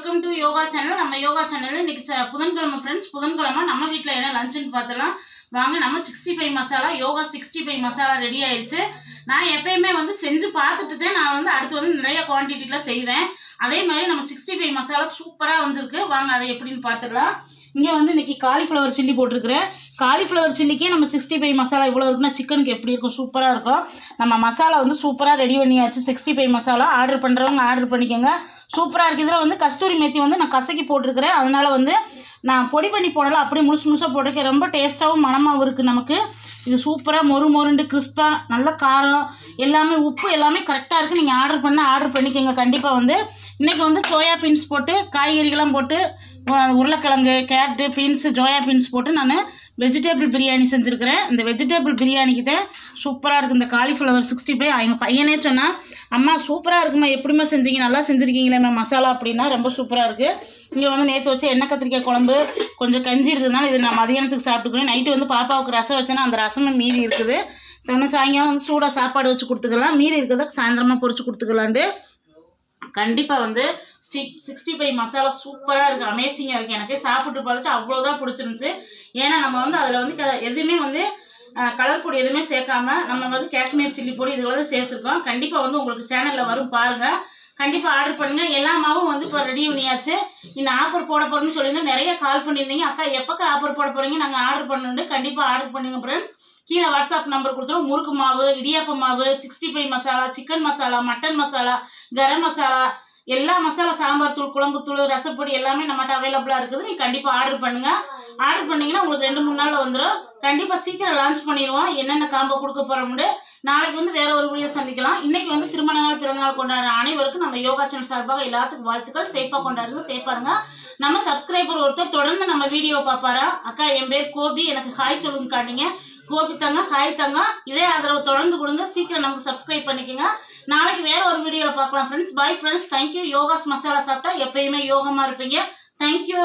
Welcome to yoga channel. நம்ம யோகா சேனல்ல இன்னைக்கு புதன்கிழமை ஃப்ரெண்ட்ஸ், புதன்கிழமை நம்ம வீட்டில் என்ன லஞ்சுன்னு பார்த்தலாம் வாங்க. நம்ம 65 மசாலா யோகா 65 மசாலா ரெடி ஆயிடுச்சு. நான் எப்பயுமே செஞ்சு பார்த்துட்டு நான் அடுத்து நிறைய குவான்டிட்டியில் செய்வேன். அதே மாதிரி நம்ம 65 மசாலா சூப்பராக வந்திருக்கு. வாங்க அதை எப்படின்னு பார்த்துக்கலாம். இங்கே இன்னைக்கு காலிஃப்ளவர் சில்லி போட்டிருக்கிறேன். காலிஃப்ளவர் சில்லிக்கே நம்ம 65 மசாலா இவ்வளோ இருக்குன்னா சிக்கனுக்கு எப்படி இருக்கும், சூப்பராக இருக்கும். நம்ம மசாலா சூப்பராக ரெடி பண்ணியாச்சு. 65 மசாலா ஆர்டர் பண்ணுறவங்க ஆர்டர் பண்ணிக்கோங்க. சூப்பராக இருக்குது. இதில் கஸ்தூரி மேத்தி நான் கசக்கி போட்டிருக்கிறேன். அதனால் நான் பொடி பண்ணி போடலாம், அப்படியே முழுசு முழுசாக போட்டிருக்கேன். ரொம்ப டேஸ்ட்டாகவும் மணமாகவும் இருக்குது. நமக்கு இது சூப்பராக மொறுண்டு கிறிஸ்பாக நல்ல காரம் எல்லாமே உப்பு எல்லாமே கரெக்டாக இருக்குது. நீங்கள் ஆர்டர் பண்ணிக்கோங்க. கண்டிப்பாக இன்றைக்கி சோயா பீன்ஸ் போட்டு காய்கறிகள்லாம் போட்டு உருளைக்கிழங்கு கேரட்டு பீன்ஸு சோயா பீன்ஸ் போட்டு நான் வெஜிடபிள் பிரியாணி செஞ்சுருக்கிறேன். இந்த வெஜிடபிள் பிரியாணிக்கு தான் சூப்பராக இருக்குது. இந்த காலிஃப்ளவர் 65 எங்கள் பையனே சொன்னால், அம்மா சூப்பராக இருக்குமா, எப்படிமா செஞ்சீங்க, நல்லா செஞ்சுருக்கீங்களேம்மா மசாலா அப்படின்னா. ரொம்ப சூப்பராக இருக்குது. இங்கே நேற்று வச்சு எண்ணெய் கத்திரிக்காய் குழம்பு கொஞ்சம் கஞ்சி இருக்குதுனால இது நான் மதியானத்துக்கு சாப்பிட்டுக்குவேன். நைட்டு பாப்பாவுக்கு ரசம் வச்சேன்னா அந்த ரசமும் மீதி இருக்குது. சாயங்காலம் சூடாக சாப்பாடு வச்சு கொடுத்துக்கலாம். மீதி இருக்கிறத சாயந்தரமாக பொரிச்சு கொடுத்துக்கலான்ட்டு கண்டிப்பாக 65 மசாலா சூப்பராக இருக்குது, அமேசிங்காக இருக்குது. எனக்கு சாப்பிட்டு பார்த்துட்டு அவ்வளோதான் பிடிச்சிருந்துச்சு. ஏன்னா நம்ம அதில் எதுவுமே கலர் பொடி எதுவுமே சேர்க்காம நம்ம காஷ்மீர் சில்லி பொடி இதெல்லாம் சேர்த்துருக்கோம். கண்டிப்பாக உங்களுக்கு சேனலில் வரும் பாருங்கள். கண்டிப்பாக ஆர்டர் பண்ணுங்கள். எல்லா மாவும் இப்போ ரெடி பண்ணியாச்சு. இன்னும் ஆஃபர் போட போகிறோம்னு சொல்லியிருந்தேன். நிறைய கால் பண்ணியிருந்தீங்க, அக்கா எப்போக்கா ஆஃபர் போட போகிறீங்க, நாங்கள் ஆர்டர் பண்ணணுன்னு. கண்டிப்பாக ஆர்டர் பண்ணுங்க ஃப்ரெண்ட்ஸ். கீழே வாட்ஸ்அப் நம்பர் கொடுத்துருவோம். முறுக்கு மாவு, இடியாப்ப மாவு, 65 மசாலா, சிக்கன் மசாலா, மட்டன் மசாலா, கரம் மசாலா, எல்லா மசாலா, சாம்பார் தூள், குழம்பு தூள், ரசப்பொடி எல்லாமே நம்மகிட்ட அவைலபிளாக இருக்குது. நீங்கள் கண்டிப்பாக ஆர்டர் பண்ணுங்கள். ஆர்டர் பண்ணிங்கன்னா உங்களுக்கு 2-3 நாளில் வந்துடும். கண்டிப்பாக சீக்கிரம் லான்ச் பண்ணிடுவோம். என்னென்ன காம்போ கொடுக்க போகிறோம்னு நாளைக்கு வேற ஒரு வீடியோ சந்திக்கலாம். இன்னைக்கு திருமண நாள் பிறந்த நாள் கொண்டாடுற அனைவருக்கும் நம்ம யோகா சேனல் சார்பாக எல்லாத்துக்கும் வாழ்த்துக்கள். சேஃபாக கொண்டாடுங்க, சேஃபாருங்க. நம்ம சப்ஸ்கிரைபர் ஒருத்தர் தொடர்ந்து நம்ம வீடியோ பார்ப்பாரா, அக்கா என் பேர் கோபி, எனக்கு ஹாய் சொல்லுங்க காட்டிங்க. கோபி தங்க, ஹாய் தங்க. இதே ஆதரவு தொடர்ந்து கொடுங்க. சீக்கிரம் நமக்கு சப்ஸ்கிரைப் பண்ணிக்கோங்க. நாளைக்கு வேற ஒரு வீடியோவில் பார்க்கலாம் ஃப்ரெண்ட்ஸ். Bye friends. தேங்க்யூ. யோகாஸ் மசாலா சாப்பிட்டா எப்பயுமே யோகமாக இருப்பீங்க. தேங்க்யூ.